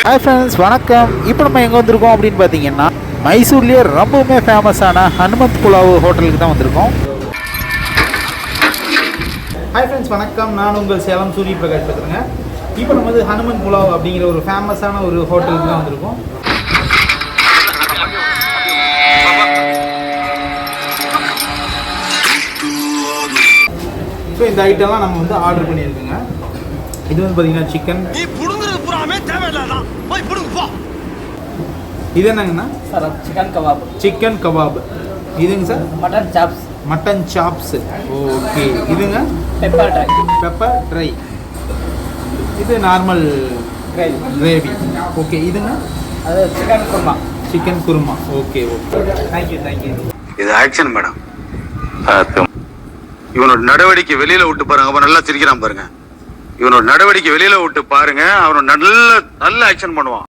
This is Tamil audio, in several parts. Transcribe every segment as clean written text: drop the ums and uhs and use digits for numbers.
ஹாய் ஃப்ரெண்ட்ஸ், வணக்கம். இப்போ நம்ம எங்கே வந்திருக்கோம் அப்படின்னு பார்த்தீங்கன்னா மைசூர்லேயே ரொம்பவுமே ஃபேமஸான ஹனுமந்த் புலாவ் ஹோட்டலுக்கு தான் வந்திருக்கோம். ஹாய் ஃப்ரெண்ட்ஸ், வணக்கம். நான் உங்கள் சேலம் சூரிய பிரகாஷ் பேசுகிறேங்க. இப்போ நம்ம வந்து ஹனுமந்த் புலாவ் அப்படிங்கிற ஒரு ஃபேமஸான ஒரு ஹோட்டலுக்கு தான் வந்திருக்கோம். இப்போ இந்த ஐட்டம்லாம் நம்ம வந்து ஆர்டர் பண்ணியிருக்கோங்க. இது வந்து பார்த்தீங்கன்னா சிக்கன். இது என்னங்கண்ணா? Sir chicken kebab. Chicken kebab. இதுங்க sir? Mutton chops. Mutton chops. Okay. இதுங்க? Pepper dry. Pepper dry. இது நார்மல் கிரேவி. ஓகே. இதுங்க? அது chicken kurma. Chicken kurma. Okay okay. Thank you thank you. இது ஆக்ஷன் மேடம். இவனோட நடவடிக்கை வெளியில விட்டு பாருங்க. அவன் நல்லா சிரிக்கிறான் பாருங்க. இவனோட நடவடிக்கை வெளியில விட்டு பாருங்க. அவனோட நல்ல ஆக்ஷன் பண்ணுவான்.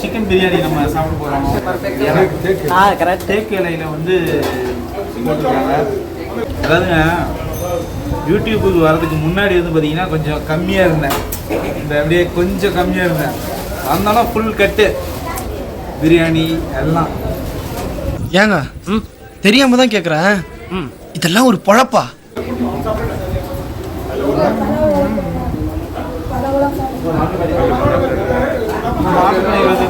சிக்கன் பிரியாணி நம்ம சாப்பிட போகிறோம். கரெக்ட். தேக்கு இலையில் வந்து போட்டுருக்காங்க. அதாவதுங்க, யூடியூபுக்கு வர்றதுக்கு முன்னாடி வந்து பார்த்தீங்கன்னா கொஞ்சம் கம்மியாக இருந்தேன். இந்த அப்படியே கொஞ்சம் கம்மியாக இருந்தேன். அதனால ஃபுல் கட்டு பிரியாணி எல்லாம். ஏங்க தெரியாம தான் கேட்குறேன், இதெல்லாம் ஒரு பொழப்பா?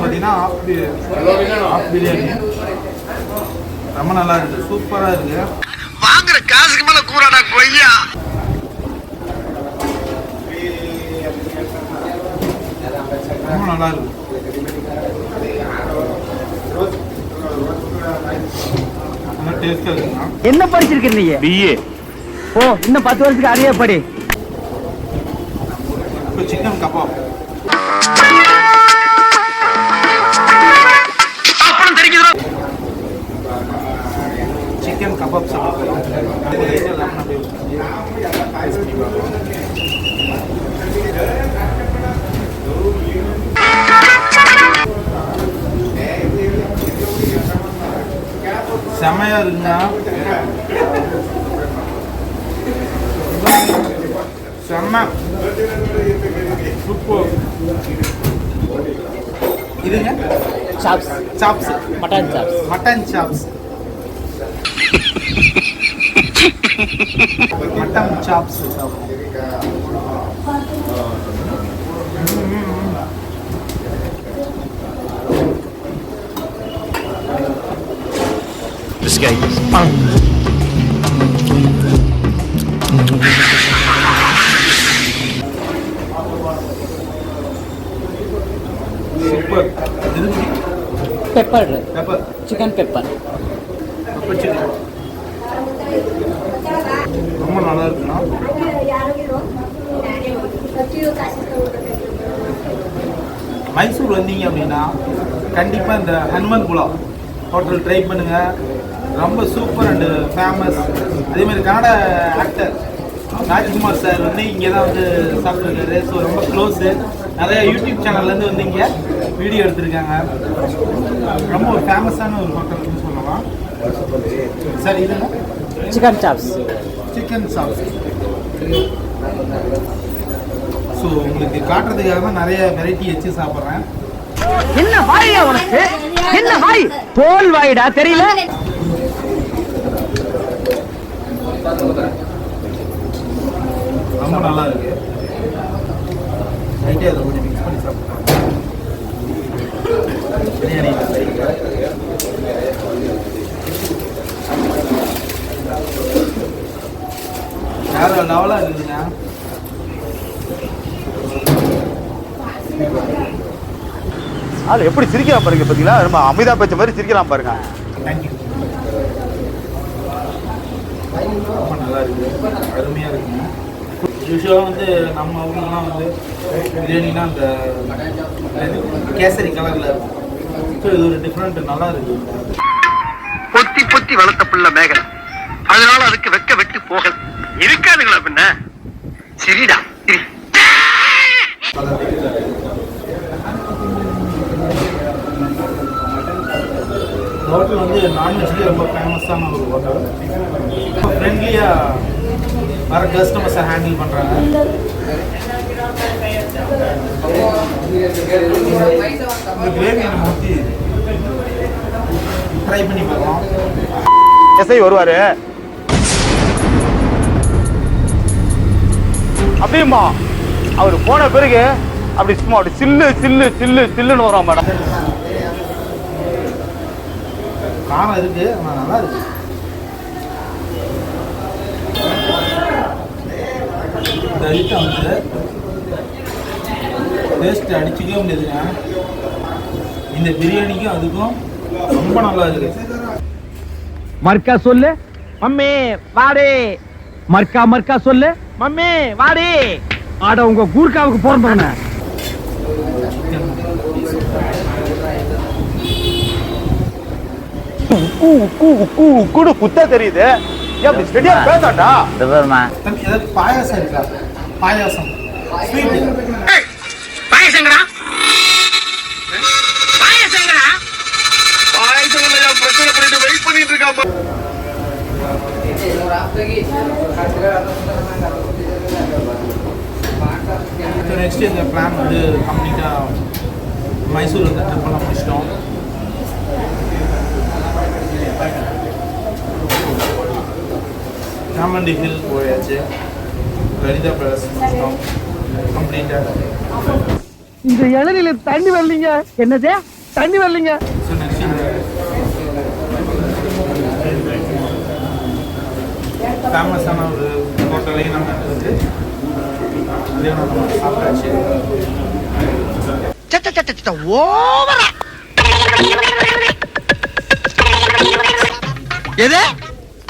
பார்த்தீங்கன்னா ஆஃப் பிரியாணி ரொம்ப நல்லா இருக்கு, சூப்பராக இருக்கு. வாங்குற காசுக்கு மேல கூறாடா கொய்யா. ரொம்ப நல்லா இருக்கு. என்ன படிச்சிருக்கீங்க நீங்க? பிஏ. ஓ, இன்னும் 10 வருஷத்துக்கு அரிய படி. இப்போ சிக்கன் கபாப். சிக்கன் கபாப் சாப்பிடுறோம். செமையா இருக்குங்க. செம்ம சூப்பர். இதுங்க chops. Chops. Mutton chops. Mutton chops. Mutton chops. This guy. Super. இது pepper pepper. Chicken pepper. Pepper chicken ரொம்ப நல்லா இருக்குண்ணா. மைசூர் வந்தீங்க அப்படின்னா கண்டிப்பாக இந்த ஹனுமந்த் புலாவ் ஹோட்டல் ட்ரை பண்ணுங்கள். ரொம்ப சூப்பர் அண்டு ஃபேமஸ். அதேமாதிரி கன்னட ஆக்டர் ராஜ்குமார் சார் வந்து இங்கே தான் வந்து சாப்பிட்ருக்காரு. ஸோ ரொம்ப க்ளோஸு. நிறைய யூடியூப் சேனல்லேருந்து வந்து இங்கே வீடியோ எடுத்திருக்காங்க. ரொம்ப ஒரு ஃபேமஸான ஒரு ஹோட்டல்னு சொல்லலாம் சார். இதுங்க chicken chops. Chicken chops. So உங்களுக்கு காட்டுறதுக்காக தான் நிறைய வெரைட்டி வச்சு சாப்பிட்றேன். என்ன வாயா உனக்கு? என்ன வாய்? தோல் வாயிடா, தெரியல? ரொம்ப நல்லா இருக்கு. ரைட்டே அதை கொஞ்சம் மிக்ஸ் பண்ணி சாப்பிட்றேன். பிரியாணி வேற லெவலாக இருக்குதுங்க. ஆள் எப்படி சிரிக்கிறான் பாருங்க. பார்த்தீங்களா, ரொம்ப அமிதாப் பச்சன் மாதிரி சிரிக்கிறான் பாருங்க. தேங்க்யூ. ரொம்ப நல்லா இருக்குது, அருமையாக இருக்குங்க. யூஸ்வலாக வந்து நம்ம ஊர்லாம் வந்து பிரியாணினா அந்த கேசரி கலரில் இருக்கும். ஸோ இது ஒரு டிஃப்ரெண்ட், நல்லா இருக்குது. பொத்தி பொத்தி வளர்த்த பிள்ளை மேகலை, அதனால அதுக்கு வெக்க வெட்டு போகல இருக்காதுங்களா பின்ன. சரிடா சரி. ஹோட்டல் வந்து நான்வெஜ்லேயே ரொம்ப ஃபேமஸான ஒரு ஹோட்டல். ஃப்ரெண்ட்லியாக வர கஸ்டமர்ஸை ஹேண்டில் பண்ணுறாங்க. இந்த கிரேவி நம்ம ஊற்றி ட்ரை பண்ணி பார்க்கலாம். எஸ்ஐ வருவாரு அப்படியுமா அவர் போன பிறகு அப்படி சும்மா அப்படி சில்லு சில்லு சில்லு சில்லுன்னு வரும் மேடம். காரம் இருக்கு ஆனால் நல்லா இருக்கு. இந்த ஐட்டம் வந்து டேஸ்ட் அடிச்சுக்கவே முடியாதுங்க. இந்த பிரியாணிக்கும் அதுக்கும் ரொம்ப நல்லா இருக்கு. மர்க்கா சொல்லு மம்மி வாடே. மர்க்கா மர்க்கா சொல்லு மம்மி வாடே. ஆட உங்க கூர்க்காவுக்கு போறந்தவன கூட குத்தா தெரியுது. அப்படி ஸ்டெடியா பேசாட்டா. தம்பி ஏதாவது பாயாசம் இருக்கா? பாயாசம் ஸ்வீட். பாயசங்கடா பாயசங்கடா பாயசம் பிரச்சனை பண்ணிட்டு வெயிட் பண்ணிட்டு இருக்காம. நெக்ஸ்ட் இந்த பிளான் வந்து கம்ப்ளீட்டாக மைசூர் வந்து ட்ரிப் பண்ண முடிச்சிட்டோம். சாமண்டி ஹில் போயாச்சு. லலிதா பேலஸ் முடிச்சிட்டோம் கம்ப்ளீட்டாக. இந்த இளநில தண்ணி வரலீங்க. என்னது தண்ணி வரலீங்க? ஸோ நெக்ஸ்ட் இந்த ஃபேமஸான ஒரு ஹோட்டலையும் நம்ம வந்து அதையும் நம்ம சாப்பிட்டாச்சு. ஓவரா எது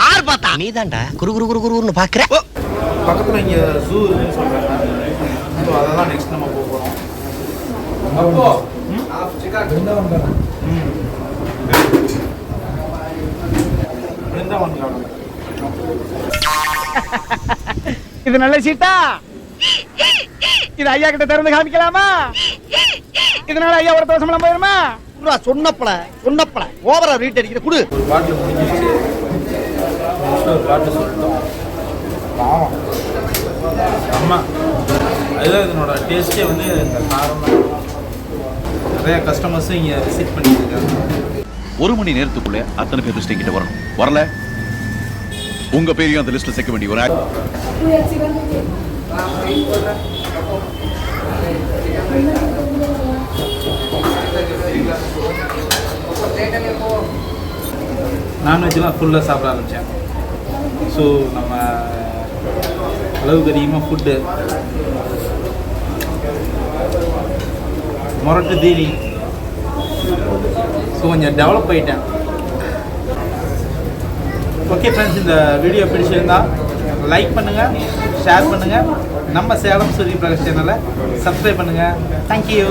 ஆர் பார்த்தா நீ தான்டா குரு குரு குரு குருன்னு பாக்குற. பக்கத்தில் இங்கே ஜூ இருக்குன்னு சொல்கிறாங்க. ஸோ அதை தான் நெக்ஸ்ட் நம்ம போக போகிறோம். அப்போ பிருந்தாவன் கார்டன். இது நல்ல சீட்டா. இது ஐயா கிட்ட திறந்து காமிக்கலாமா? இதனால ஐயா ஒரு தோசம் போயிருமா? சொன்னப்பல சொன்னப்பல ஓவரா ரீட் அடிக்கிற குடு. ஒரு பாட்டில் முடிஞ்சிருச்சு. ஒரு பாட்டில் சொல்லிட்டோம். பாவம் அம்மா அதுதான் இதனோட டேஸ்ட்டே வந்து இந்த காரம் தான். நிறைய கஸ்டமர்ஸும் இங்கே விசிட் பண்ணிட்டு இருக்காங்க. 1 மணி நேரத்துக்குள்ள அத்தனை பேர் லிஸ்ட் கிட்ட வரணும். வரல உங்க பேரையும் அந்த லிஸ்ட்ல சேர்க்க வேண்டிய ஒரு நான்வெஜ்லாம் ஃபுல்லாக சாப்பிட ஆரம்பித்தேன். ஸோ நம்ம அளவுக்கு அதிகமாக ஃபுட்டு முரட்டு தீனி. ஸோ கொஞ்சம் டெவலப் ஆகிட்டேன். ஓகே ஃப்ரெண்ட்ஸ், இந்த வீடியோ பிடிச்சிருந்தா லைக் பண்ணுங்கள், ஷேர் பண்ணுங்கள், நம்ம சேலம் சூரிய பிரகாஷ் சேனலை சப்ஸ்கிரைப் பண்ணுங்கள். தேங்க்யூ.